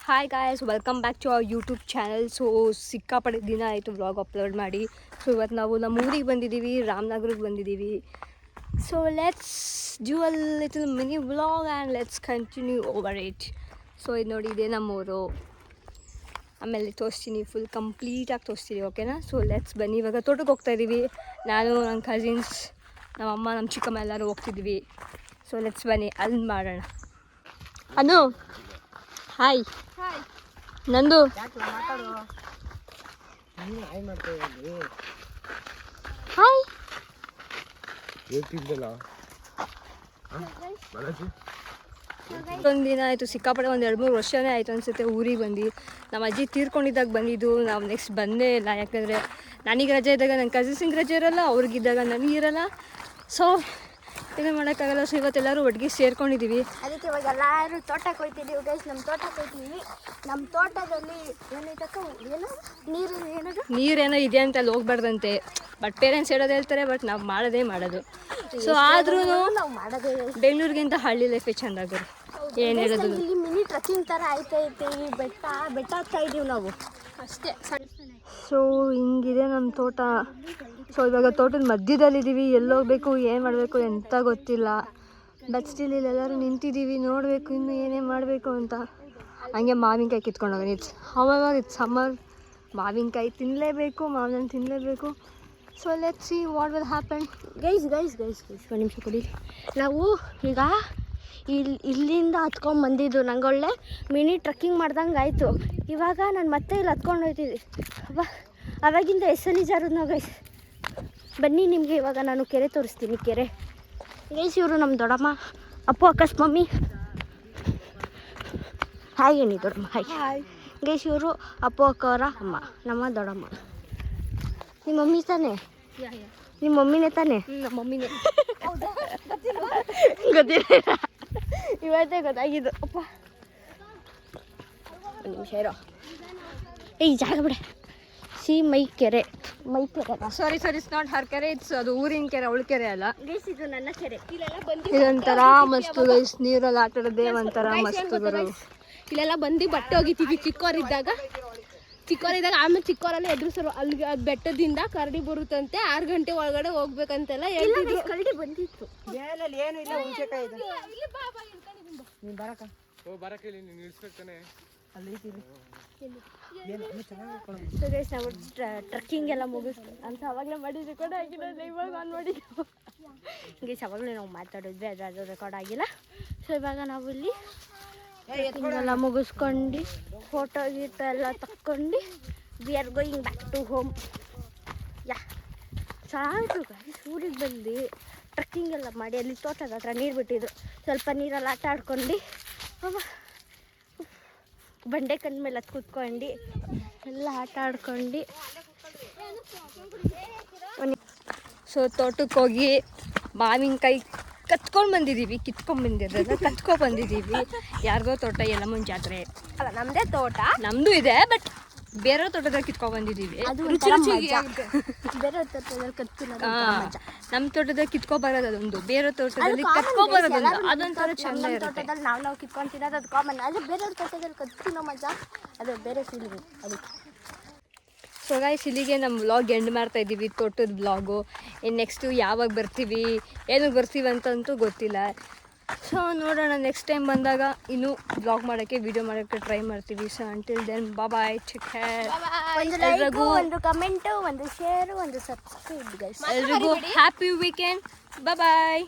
Hi guys, welcome back to our YouTube channel. So ಸಿಕ್ಕಾಪಟ್ಟೆ ದಿನ ಆಯಿತು ವ್ಲಾಗ್ ಅಪ್ಲೋಡ್ ಮಾಡಿ. ಸೊ ಇವತ್ತು ನಾವು ನಮ್ಮ ಊರಿಗೆ ಬಂದಿದ್ದೀವಿ, ರಾಮನಗರಕ್ಕೆ ಬಂದಿದ್ದೀವಿ. So let's do a little mini vlog and let's continue over it. So ಇದು ನೋಡಿ, ಇದೇ ನಮ್ಮೂರು. ಆಮೇಲೆ ತೋರಿಸ್ತೀನಿ, ಫುಲ್ ಕಂಪ್ಲೀಟಾಗಿ ತೋರಿಸ್ತೀನಿ, ಓಕೆನಾ? ಸೊ ಲೆಟ್ಸ್ ಬನ್ನಿ. ಇವಾಗ ತೋಟಕ್ಕೆ ಹೋಗ್ತಾಯಿದ್ದೀವಿ. ನಾನು, ನನ್ನ ಕಸಿನ್ಸ್, ನಮ್ಮಮ್ಮ, ನಮ್ಮ ಚಿಕ್ಕಮ್ಮ ಎಲ್ಲರೂ ಹೋಗ್ತಿದ್ವಿ. ಸೊ ಲೆಟ್ಸ್ ಬನ್ನಿ, ಅಲ್ಲಿ ಮಾಡೋಣ. ಅನು ಹಾಯ್. ನಂದು ಹಾಯ್. ಒಂದು ದಿನ ಆಯಿತು, ಸಿಕ್ಕಾಪಟ್ಟೆ ಒಂದು 2-3 ವರ್ಷನೇ ಆಯಿತು ಅನಿಸುತ್ತೆ ಊರಿಗೆ ಬಂದು. ನಮ್ಮ ಅಜ್ಜಿ ತೀರ್ಕೊಂಡಿದ್ದಾಗ ಬಂದಿದ್ದು. ನಾವು ನೆಕ್ಸ್ಟ್ ಬಂದೇ ಇಲ್ಲ, ಯಾಕಂದರೆ ನನಗೆ ರಜೆ ಇದ್ದಾಗ ನನ್ನ ಕಸಿನ್ಸಿಗೆ ರಜೆ ಇರೋಲ್ಲ, ಅವ್ರಿಗಿದ್ದಾಗ ನನಗಿರಲ್ಲ. ಸೊ ಏನೂ ಮಾಡೋಕ್ಕಾಗಲ್ಲ. ಸೊ ಇವತ್ತೆಲ್ಲರೂ ಒಟ್ಟಿಗೆ ಸೇರ್ಕೊಂಡಿದ್ದೀವಿ. ಅದಕ್ಕೆ ಇವಾಗ ಎಲ್ಲರೂ ತೋಟಕ್ಕೆ ಹೋಗ್ತಿದ್ದೀವಿ ಗೈಸ್. ನಮ್ಮ ತೋಟಕ್ಕೆ ಹೋಗ್ತೀವಿ. ನಮ್ಮ ತೋಟದಲ್ಲಿ ಏನೈತಕ್ಕ, ಏನೋ ನೀರೇನೋ ಇದೆ ಅಂತ ಅಲ್ಲಿ ಹೋಗ್ಬಾರ್ದಂತೆ. ಬಟ್ ಪೇರೆಂಟ್ಸ್ ಹೇಳೋದು ಹೇಳ್ತಾರೆ, ಬಟ್ ನಾವು ಮಾಡೋದು. ಸೊ ಆದ್ರೂ ನಾವು ಮಾಡೋದೇ. ಬೆಂಗಳೂರಿಗಿಂತ ಹಳ್ಳಿ ಲೈಫೇ ಚೆಂದಾಗೋದು. ಏನು ಹೇಳೋದು, ಇಲ್ಲಿ ಮಿನಿ ಟ್ರೆಕ್ಕಿಂಗ್ ಥರ ಐತೈತೆ. ಈ ಬೆಟ್ಟ ಹತ್ತಾ ಇದ್ದೀವಿ ನಾವು ಅಷ್ಟೇ. ಸೊ ಹಿಂಗಿದೆ ನಮ್ಮ ತೋಟ. ಸೊ ಇವಾಗ ತೋಟದ ಮಧ್ಯದಲ್ಲಿದ್ದೀವಿ. ಎಲ್ಲೋಗ್ಬೇಕು, ಏನು ಮಾಡಬೇಕು ಎಂತ ಗೊತ್ತಿಲ್ಲ. ಬಟ್ ಸ್ಟಿಲ್ ಇಲ್ಲೆಲ್ಲರೂ ನಿಂತಿದ್ದೀವಿ, ನೋಡಬೇಕು ಇನ್ನು ಏನೇನು ಮಾಡಬೇಕು ಅಂತ. ಹಂಗೆ ಮಾವಿನಕಾಯಿ ಕಿತ್ಕೊಂಡು ಹೋಗೋಣ. ಇಟ್ಸ್ ಸಮ್ಮರ್, ಮಾವಿನಕಾಯಿ ತಿನ್ನಲೇಬೇಕು, ಮಾವಿನ ತಿನ್ನಲೇಬೇಕು. So let's see what will happen. Guys ಒಂದು ನಿಮಿಷ ಕೊಡಿ. ನಾವು ಈಗ ಇಲ್ಲಿಂದ ಹತ್ಕೊಂಡು ಬಂದಿದ್ದು. ನಂಗೆ ಒಳ್ಳೆ ಮಿನಿ ಟ್ರೆಕ್ಕಿಂಗ್ ಮಾಡ್ದಂಗೆ ಆಯಿತು. ಇವಾಗ ನಾನು ಮತ್ತೆ ಇಲ್ಲಿ ಹತ್ಕೊಂಡು ಹೋಗ್ತಿದ್ದೆ. ಅವಾಗಿಂದ ಹೆಸರು ಜಾರದು ನಾವು ಗೈಸ್. ಬನ್ನಿ, ನಿಮಗೆ ಇವಾಗ ನಾನು ಕೆರೆ ತೋರಿಸ್ತೀನಿ. ಕೆರೆ ಗೈಸ್, ಇವರು ನಮ್ಮ ದೊಡ್ಡಮ್ಮ, ಅಪ್ಪು ಅಕ್ಕಸ್ ಮಮ್ಮಿ. ಹಾಯ್ ಏನಿ ದೊಡ್ಡಮ್ಮ, ಹಾಯ್ ಗೈಸ್. ಇವರು ಅಪ್ಪು ಅಕ್ಕವರ ಅಮ್ಮ, ನಮ್ಮ ದೊಡ್ಡಮ್ಮ. ನಿಮ್ಮ ಮಮ್ಮಿ ತಾನೇ? ನಿಮ್ಮ ಮಮ್ಮಿನೇ ತಾನೇ? ನಮ್ಮ ಮಮ್ಮಿನೇ. ಗೊತ್ತಿಲ್ಲ, ಇವತ್ತೇ ಗೊತ್ತಾಗಿದ್ದು. ಅಪ್ಪ ಒಂದು ನಿಮಿಷ ಇರೋ. ಈ ಜಾಗ ಬಿಡೆ. ಮೈ ಕೆರೆ ಸಾರಿ ಇಟ್ಸ್ ನಾಟ್ ಹರ್ ಕೆರೆ, ಇಟ್ಸ್ ಅದು ಊರಿನ ಕೆರೆ, ಅವಳ ಕೆರೆ ಅಲ್ಲ ಗೈಸ್. ಇದು ನನ್ನ ಕೆರೆ. ಇಲ್ಲೆಲ್ಲ ಬಂದು ಇದೊಂಥರ ಮಸ್ತು ಗೈಸ್. ನೀರಲ್ಲಿ ಆಟ ಆಡೋದೇ ಒಂಥರ ಮಸ್ತು ಬರೋ. ಇಲ್ಲೆಲ್ಲ ಬಂದು ಬಟ್ಟೆ ಹೋಗಿತೀವಿ ಚಿಕ್ಕವರಿದ್ದಾಗ. ಆಮೇಲೆ ಚಿಕ್ಕವರೆಲ್ಲ ಎದುರಿಸರು ಅಲ್ಲಿಗೆ ಅದು ಬೆಟ್ಟದಿಂದ ಕರಡಿ ಬರುತ್ತಂತೆ. 6 ಗಂಟೆ ಒಳಗಡೆ ಹೋಗ್ಬೇಕಂತೆಲ್ಲ ಹೇಳ್ತಿದ್ರು. ಕರಡಿ ಬಂದಿತ್ತು. ಏನು ಇಲ್ಲ, ಹುಣಸೆಕಾಯಿ ಇದೆ. ನೀನು ಬರಕ್ಕೆ ನೀನು ನಿಲ್ಸ್ಬೇಕಾನೆ ನಾವು ಟ್ರೆಕ್ಕಿಂಗ್ ಎಲ್ಲ ಮುಗಿಸ್ತು ಅಂತ ಅವಾಗಲೇ ಮಾಡಿದ್ವಿ. ರೆಕಾರ್ಡ್ ಆಗಿಲ್ಲ, ಇವಾಗ ಆನ್ ಮಾಡಿದ್ದು ಗೈಸ್. ಅವಾಗಲೇ ನಾವು ಮಾತಾಡಿದ್ವಿ, ಅದು ರೆಕಾರ್ಡ್ ಆಗಿಲ್ಲ. ಸೊ ಇವಾಗ ನಾವು ಇಲ್ಲಿ ಎಲ್ಲ ಮುಗಿಸ್ಕೊಂಡು ಫೋಟೋ ಗೀಟೋ ಎಲ್ಲ ತಕ್ಕೊಂಡು we are going back to home. Yeah ಚೆನ್ನಾಗಿತ್ತು ಗೈಸ್. ಊರಿಗೆ ಬಂದು ಟ್ರೆಕ್ಕಿಂಗ್ ಎಲ್ಲ ಮಾಡಿ ಅಲ್ಲಿ ತೋಟದ ಹತ್ರ ನೀರು ಬಿಟ್ಟಿದ್ರು. ಸ್ವಲ್ಪ ನೀರಲ್ಲಿ ಆಟ ಆಡ್ಕೊಂಡು ಬಂಡೆ ಕಣ್ಣ ಮೇಲೆ ಹತ್ತು ಕೂತ್ಕೊಂಡು ಎಲ್ಲ ಆಟ ಆಡ್ಕೊಂಡು. ಸೊ ತೋಟಕ್ಕೆ ಹೋಗಿ ಮಾವಿನಕಾಯಿ ಕಿತ್ಕೊಂಡು ಬಂದಿದ್ದೀವಿ. ಯಾರ್ದೋ ತೋಟ, ಯಲ್ಲಮ್ಮನ ಜಾತ್ರೆ ಅಲ್ಲ, ನಮ್ಮದೇ ತೋಟ. ನಮ್ಮದು ಇದೆ, ಬಟ್ ಬೇರೆ ತೋಟದಲ್ಲಿ ಕಿತ್ಕೊಂಡು ಬಂದಿದ್ದೀವಿ. ಬೇರೆ ತೋಟದಲ್ಲಿ ನಮ್ಮ ತೋಟದಲ್ಲಿ ಕಿತ್ಕೊಬರೋದು ಅದೊಂದು, ಬೇರೆ ತೋಟದಲ್ಲಿ ಕತ್ಕೊಬರೋದೊಂದು, ಅದೊಂಥರ ಚೆಂದ ಇರುತ್ತೆ. ನಾವು ಕಿತ್ಕೊಂಡು ತಿನ್ನೋದು ಅದು ಕಾಮನ್. ಆದರೆ ಬೇರೆ ತೋಟದಲ್ಲಿ ಕತ್ತಿನೋ ಮಜಾ, ಅದು ಬೇರೆ ಫೀಲಿಂಗ್. ಅದಕ್ಕೆ ಸೊ ಗೈಸ್, ಇಲ್ಲಿಗೆ ನಮ್ಮ ವ್ಲಾಗ್ ಎಂಡ್ ಮಾಡ್ತಾ ಇದ್ದೀವಿ, ತೋಟದ ವ್ಲಾಗು. ಇನ್ನು ನೆಕ್ಸ್ಟು ಯಾವಾಗ ಬರ್ತೀವಿ, ಏನಕ್ಕೆ ಬರ್ತೀವಿ ಅಂತಂತೂ ಗೊತ್ತಿಲ್ಲ. ಸೊ ನೋಡೋಣ, ನೆಕ್ಸ್ಟ್ ಟೈಮ್ ಬಂದಾಗ ಇನ್ನೂ ವ್ಲಾಗ್ ಮಾಡೋಕ್ಕೆ, ವಿಡಿಯೋ ಮಾಡೋಕ್ಕೆ ಟ್ರೈ ಮಾಡ್ತೀವಿ. So until then bye, take care. ಒಂದು ಕಮೆಂಟು, ಒಂದು ಶೇರು, ಒಂದು ಸಬ್ಸ್ಕ್ರೈಬ್ ಗೈಸ್. ಎಲ್ರಿಗೂ ಹ್ಯಾಪಿ ವೀಕೆಂಡ್. ಬಾಯ್.